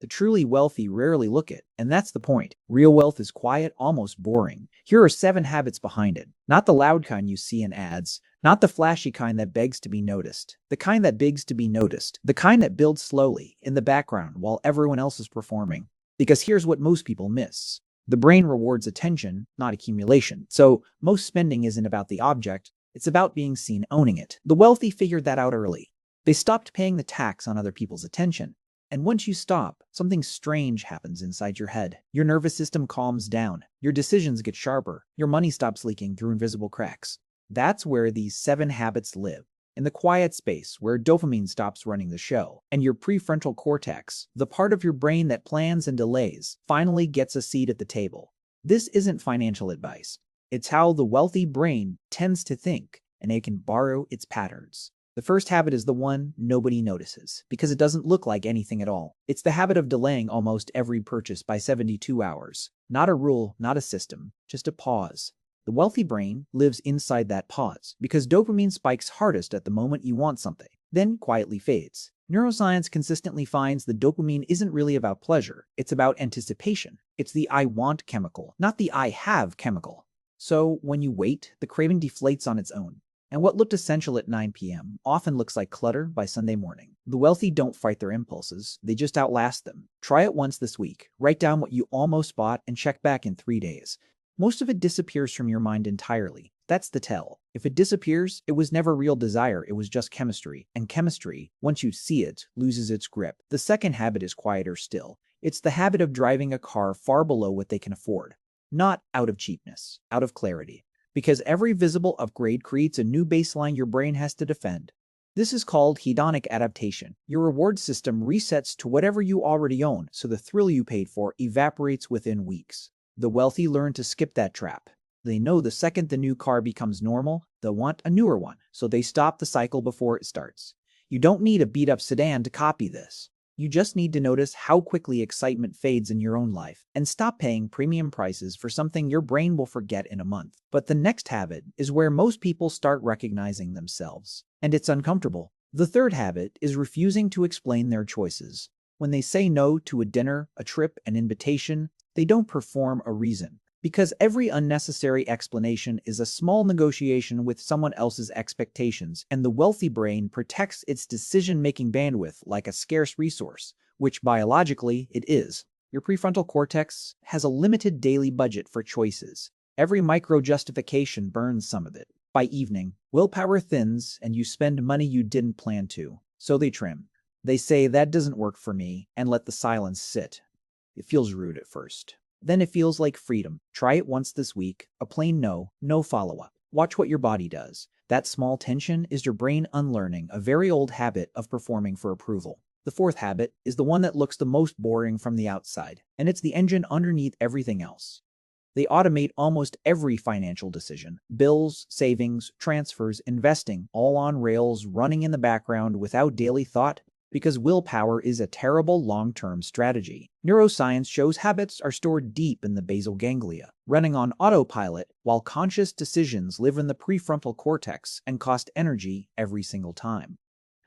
The truly wealthy rarely look it, and that's the point. Real wealth is quiet, almost boring. Here are 7 habits behind it. Not the loud kind you see in ads, not the flashy kind that begs to be noticed. The kind that begs to be noticed. The kind that builds slowly, in the background, while everyone else is performing. Because here's what most people miss. The brain rewards attention, not accumulation. So most spending isn't about the object, it's about being seen owning it. The wealthy figured that out early. They stopped paying the tax on other people's attention. And once you stop, something strange happens inside your head. Your nervous system calms down, your decisions get sharper, your money stops leaking through invisible cracks. That's where these 7 habits live. In the quiet space where dopamine stops running the show, and your prefrontal cortex, the part of your brain that plans and delays, finally gets a seat at the table. This isn't financial advice. It's how the wealthy brain tends to think, and it can borrow its patterns. The first habit is the one nobody notices, because it doesn't look like anything at all. It's the habit of delaying almost every purchase by 72 hours. Not a rule, not a system, just a pause. The wealthy brain lives inside that pause, because dopamine spikes hardest at the moment you want something, then quietly fades. Neuroscience consistently finds that dopamine isn't really about pleasure, it's about anticipation. It's the I want chemical, not the I have chemical. So when you wait, the craving deflates on its own. And what looked essential at 9 p.m. often looks like clutter by Sunday morning. The wealthy don't fight their impulses, they just outlast them. Try it once this week. Write down what you almost bought and check back in 3 days. Most of it disappears from your mind entirely. That's the tell. If it disappears, it was never real desire, it was just chemistry. And chemistry, once you see it, loses its grip. The second habit is quieter still. It's the habit of driving a car far below what they can afford. Not out of cheapness, out of clarity. Because every visible upgrade creates a new baseline your brain has to defend. This is called hedonic adaptation. Your reward system resets to whatever you already own, so the thrill you paid for evaporates within weeks. The wealthy learn to skip that trap. They know the second the new car becomes normal, they'll want a newer one, so they stop the cycle before it starts. You don't need a beat-up sedan to copy this. You just need to notice how quickly excitement fades in your own life and stop paying premium prices for something your brain will forget in a month. But the next habit is where most people start recognizing themselves, and it's uncomfortable. The third habit is refusing to explain their choices. When they say no to a dinner, a trip, an invitation, they don't perform a reason. Because every unnecessary explanation is a small negotiation with someone else's expectations, and the wealthy brain protects its decision-making bandwidth like a scarce resource, which biologically it is. Your prefrontal cortex has a limited daily budget for choices. Every micro-justification burns some of it. By evening, willpower thins and you spend money you didn't plan to, so they trim. They say that doesn't work for me and let the silence sit. It feels rude at first. Then it feels like freedom. Try it once this week. A plain no, no follow-up. Watch what your body does. That small tension is your brain unlearning a very old habit of performing for approval. The fourth habit is the one that looks the most boring from the outside, and it's the engine underneath everything else. They automate almost every financial decision. Bills, savings, transfers, investing, all on rails running in the background without daily thought. Because willpower is a terrible long-term strategy. Neuroscience shows habits are stored deep in the basal ganglia, running on autopilot, while conscious decisions live in the prefrontal cortex and cost energy every single time.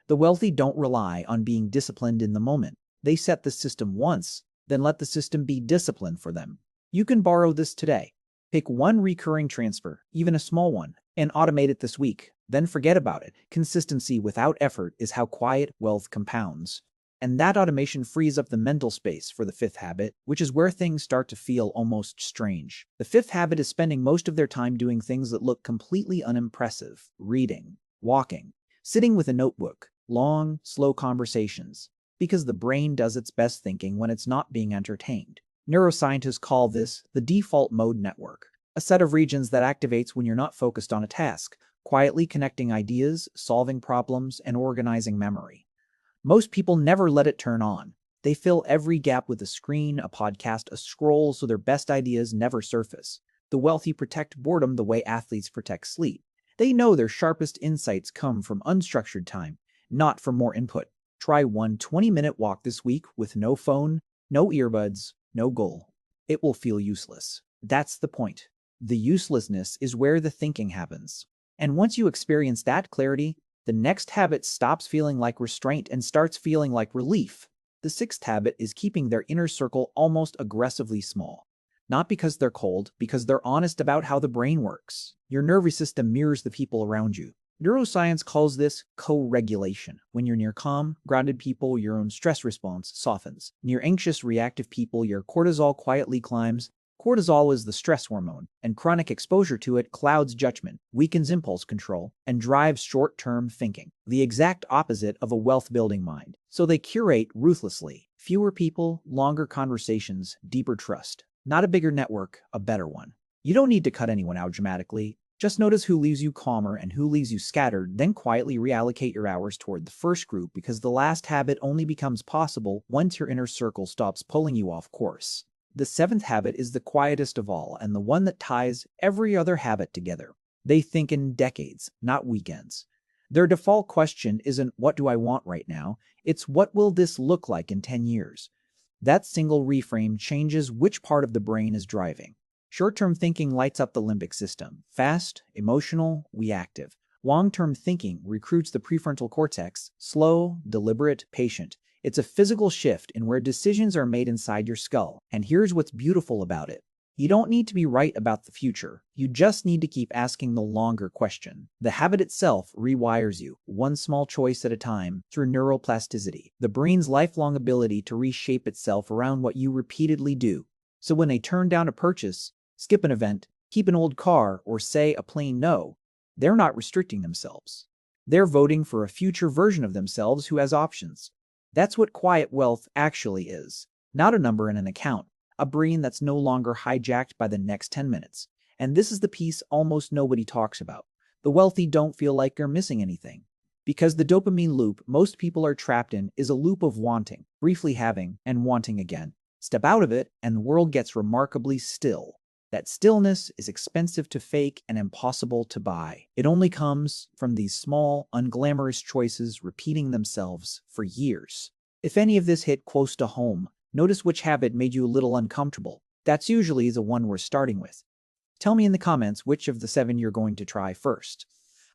The wealthy don't rely on being disciplined in the moment. They set the system once, then let the system be disciplined for them. You can borrow this today. Pick one recurring transfer, even a small one, and automate it this week. Then forget about it. Consistency without effort is how quiet wealth compounds. And that automation frees up the mental space for the fifth habit, which is where things start to feel almost strange. The fifth habit is spending most of their time doing things that look completely unimpressive. Reading, walking, sitting with a notebook, long, slow conversations. Because the brain does its best thinking when it's not being entertained. Neuroscientists call this the default mode network, a set of regions that activates when you're not focused on a task, quietly connecting ideas, solving problems, and organizing memory. Most people never let it turn on. They fill every gap with a screen, a podcast, a scroll, so their best ideas never surface. The wealthy protect boredom the way athletes protect sleep. They know their sharpest insights come from unstructured time, not from more input. Try one 20-minute walk this week with no phone, no earbuds, no goal. It will feel useless. That's the point. The uselessness is where the thinking happens. And once you experience that clarity, the next habit stops feeling like restraint and starts feeling like relief. The sixth habit is keeping their inner circle almost aggressively small. Not because they're cold, because they're honest about how the brain works. Your nervous system mirrors the people around you. Neuroscience calls this co-regulation. When you're near calm, grounded people, your own stress response softens. Near anxious, reactive people, your cortisol quietly climbs. Cortisol is the stress hormone, and chronic exposure to it clouds judgment, weakens impulse control, and drives short-term thinking, the exact opposite of a wealth-building mind. So they curate ruthlessly. Fewer people, longer conversations, deeper trust. Not a bigger network, a better one. You don't need to cut anyone out dramatically. Just notice who leaves you calmer and who leaves you scattered, then quietly reallocate your hours toward the first group, because the last habit only becomes possible once your inner circle stops pulling you off course. The seventh habit is the quietest of all, and the one that ties every other habit together. They think in decades, not weekends. Their default question isn't "what do I want right now?" It's "what will this look like in 10 years?" That single reframe changes which part of the brain is driving. Short-term thinking lights up the limbic system. Fast, emotional, reactive. Long-term thinking recruits the prefrontal cortex. Slow, deliberate, patient. It's a physical shift in where decisions are made inside your skull. And here's what's beautiful about it. You don't need to be right about the future. You just need to keep asking the longer question. The habit itself rewires you, one small choice at a time, through neuroplasticity, the brain's lifelong ability to reshape itself around what you repeatedly do. So when they turn down a purchase, skip an event, keep an old car, or say a plain no, they're not restricting themselves. They're voting for a future version of themselves who has options. That's what quiet wealth actually is. Not a number in an account. A brain that's no longer hijacked by the next 10 minutes. And this is the piece almost nobody talks about. The wealthy don't feel like they're missing anything. Because the dopamine loop most people are trapped in is a loop of wanting, briefly having, and wanting again. Step out of it, and the world gets remarkably still. That stillness is expensive to fake and impossible to buy. It only comes from these small, unglamorous choices repeating themselves for years. If any of this hit close to home, notice which habit made you a little uncomfortable. That's usually the one we're starting with. Tell me in the comments which of the 7 you're going to try first.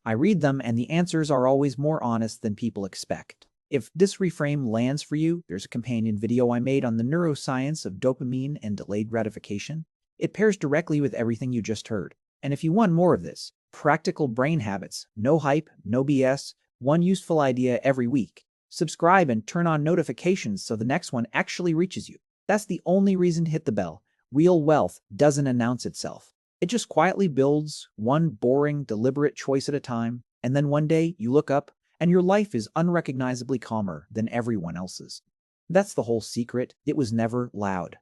I read them, and the answers are always more honest than people expect. If this reframe lands for you, there's a companion video I made on the neuroscience of dopamine and delayed gratification. It pairs directly with everything you just heard. And if you want more of this, practical brain habits, no hype, no BS, one useful idea every week, subscribe and turn on notifications so the next one actually reaches you. That's the only reason to hit the bell. Real wealth doesn't announce itself. It just quietly builds, one boring, deliberate choice at a time, and then one day you look up and your life is unrecognizably calmer than everyone else's. That's the whole secret. It was never loud.